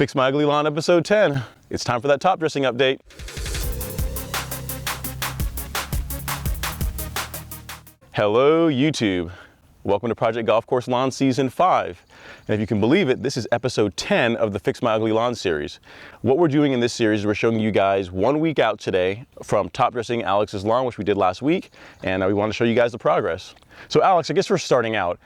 Fix My Ugly Lawn episode 10. It's time for that top dressing update. Hello YouTube. Welcome to Project Golf Course Lawn Season 5. And if you can believe it, this is episode 10 of the Fix My Ugly Lawn series. What we're doing in this series is we're showing you guys 1 week out today from top dressing Alex's lawn, which we did last week, and we want to show you guys the progress. So Alex, I guess we're starting out.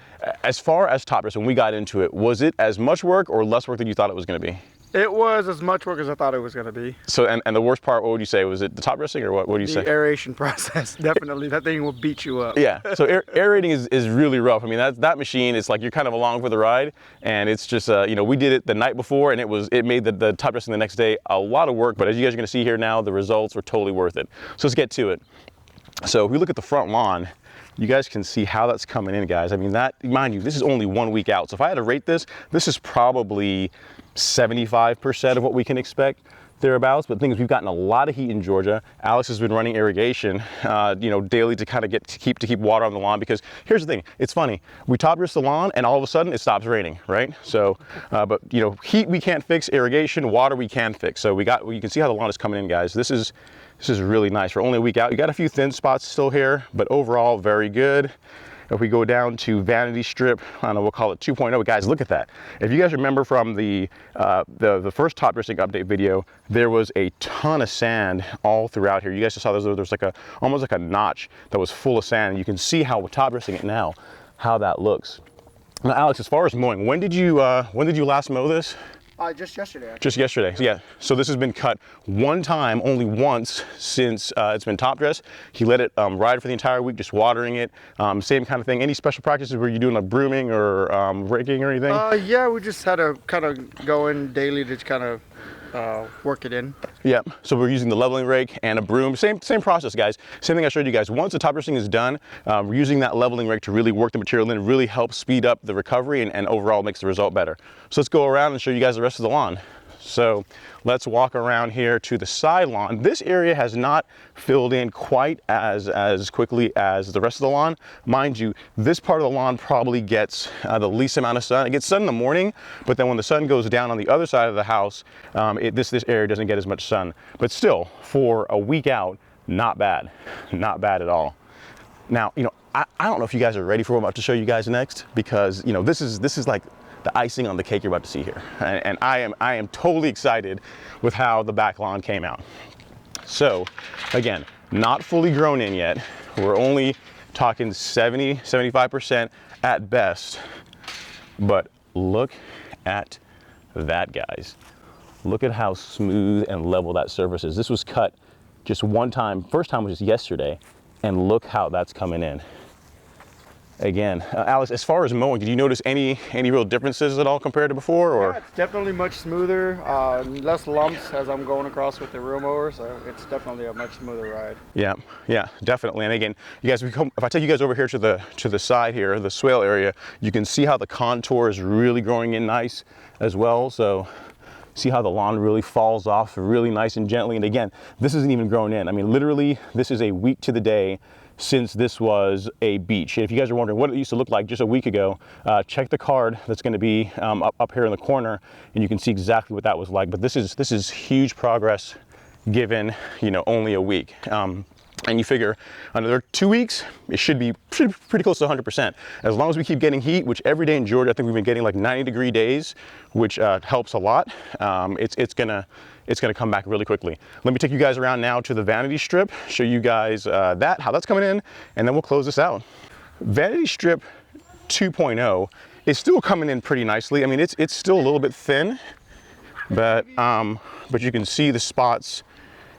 As far as top dressing, when we got into it, was it as much work or less work than you thought it was going to be? It was as much work as I thought it was going to be. So, and the worst part, what would you say? Was it the top dressing or what do you say? The aeration process, definitely. That thing will beat you up. Yeah, so aerating is really rough. I mean, that machine, it's like you're kind of along for the ride, and it's just, we did it the night before, and it made the top dressing the next day a lot of work, but as you guys are going to see here now, the results were totally worth it. So let's get to it. So if we look at the front lawn, you guys can see how that's coming in, guys. I mean, mind you, this is only 1 week out. So if I had to rate this is probably 75% of what we can expect thereabouts. But the thing is, we've gotten a lot of heat in Georgia. Alex has been running irrigation, daily to kind of keep water on the lawn, because here's the thing, it's funny. We top dress the lawn and all of a sudden it stops raining, right? So, but heat we can't fix, irrigation, water we can fix. So you can see how the lawn is coming in, guys. This is really nice. We're only a week out. You got a few thin spots still here, but overall very good. If we go down to vanity strip, I don't know, we'll call it 2.0, guys, look at that. If you guys remember from the first top dressing update video, there was a ton of sand all throughout here. You guys just saw there's like almost like a notch that was full of sand. And you can see how we're top dressing it now, how that looks. Now, Alex, as far as mowing, when did you last mow this? Just yesterday. Actually. Just yesterday, yeah. So this has been cut one time, only once since it's been top dressed. He let it ride for the entire week, just watering it. Same kind of thing. Any special practices were you doing, like brooming or raking or anything? Yeah, we just had to kind of go in daily to kind of work it in. Yeah, so we're using the leveling rake and a broom. Same process, guys. Same thing I showed you guys. Once the top dressing is done, we're using that leveling rake to really work the material in, really help speed up the recovery and overall makes the result better. So let's go around and show you guys the rest of the lawn. So let's walk around here to the side lawn. This area has not filled in quite as quickly as the rest of the lawn. Mind you, this part of the lawn probably gets the least amount of sun. It gets sun in the morning, but then when the sun goes down on the other side of the house, this area doesn't get as much sun. But still, for a week out, not bad. Not bad at all. Now, I don't know if you guys are ready for what I'm about to show you guys next, because this is like the icing on the cake you're about to see here. And I am totally excited with how the back lawn came out. So again, not fully grown in yet. We're only talking 75% at best, but look at that, guys. Look at how smooth and level that surface is. This was cut just one time. First time was just yesterday, and look how that's coming in. Again, Alex, as far as mowing, did you notice any real differences at all compared to before? Or? Yeah, it's definitely much smoother, less lumps as I'm going across with the real mower, so it's definitely a much smoother ride. Yeah, definitely. And again, you guys, if I take you guys over here to the side here, the swale area, you can see how the contour is really growing in nice as well. So see how the lawn really falls off really nice and gently. And again, this isn't even grown in. I mean, literally, this is a week to the day since this was a beach. And if you guys are wondering what it used to look like just a week ago, check the card that's going to be up here in the corner, and you can see exactly what that was like. But this is huge progress given only a week. And you figure another 2 weeks, it should be pretty close to 100%. As long as we keep getting heat, which every day in Georgia, I think we've been getting like 90-degree days, which helps a lot. It's gonna come back really quickly. Let me take you guys around now to the vanity strip, show you guys how that's coming in, and then we'll close this out. Vanity strip 2.0 is still coming in pretty nicely. I mean, it's still a little bit thin, but you can see the spots.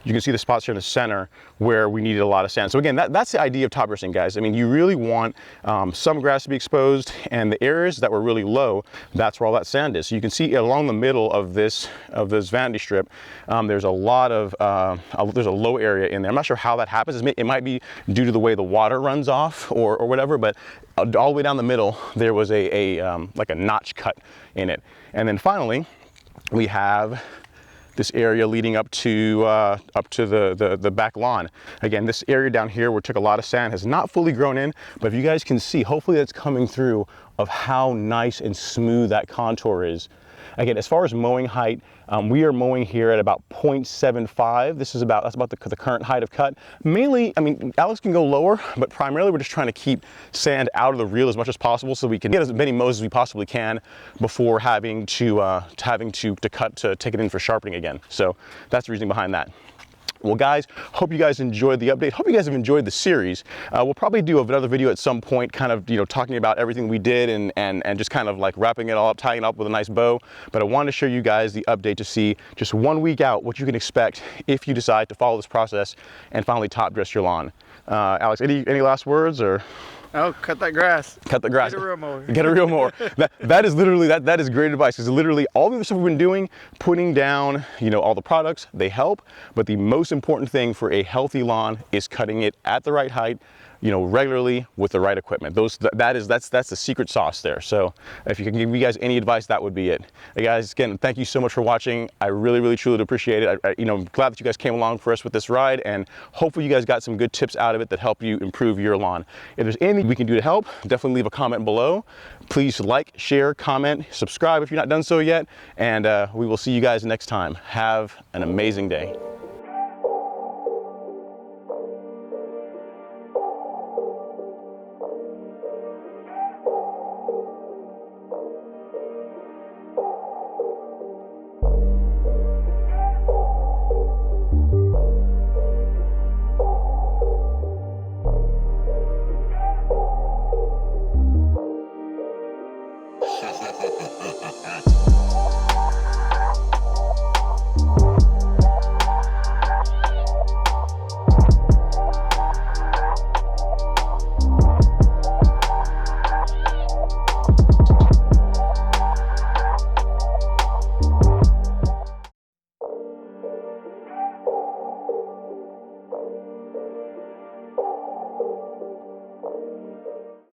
You can see the spots here in the center where we needed a lot of sand. So again, that's the idea of top dressing, guys. I mean, you really want some grass to be exposed, and the areas that were really low, that's where all that sand is. So you can see along the middle of this vanity strip, there's a lot of, there's a low area in there. I'm not sure how that happens. It might be due to the way the water runs off or whatever, but all the way down the middle, there was like a notch cut in it. And then finally, we have this area leading up to the back lawn. Again, this area down here where it took a lot of sand has not fully grown in, but if you guys can see, hopefully that's coming through of how nice and smooth that contour is. Again, as far as mowing height, we are mowing here at about 0.75. That's about the current height of cut. Mainly, I mean, Alex can go lower, but primarily we're just trying to keep sand out of the reel as much as possible so we can get as many mows as we possibly can before having to cut to take it in for sharpening again. So that's the reason behind that. Well guys, hope you guys enjoyed the update. Hope you guys have enjoyed the series. We'll probably do another video at some point, kind of, talking about everything we did and just kind of like wrapping it all up, tying it up with a nice bow. But I wanted to show you guys the update to see just 1 week out what you can expect if you decide to follow this process and finally top dress your lawn. Alex, any last words or? Oh, cut that grass. Cut the grass. Get a real mower. Get a real mower. that is literally, that is great advice, because literally all the other stuff we've been doing, putting down, all the products, they help, but the most important thing for a healthy lawn is cutting it at the right height, regularly with the right equipment. That's the secret sauce there. So if you can give you guys any advice, that would be it. Hey guys, again, thank you so much for watching. I really truly appreciate it. I'm glad that you guys came along for us with this ride, and hopefully you guys got some good tips out of it that help you improve your lawn. If there's anything we can do to help, definitely leave a comment below. Please like, share, comment, subscribe if you're not done so yet, and we will see you guys next time. Have an amazing day.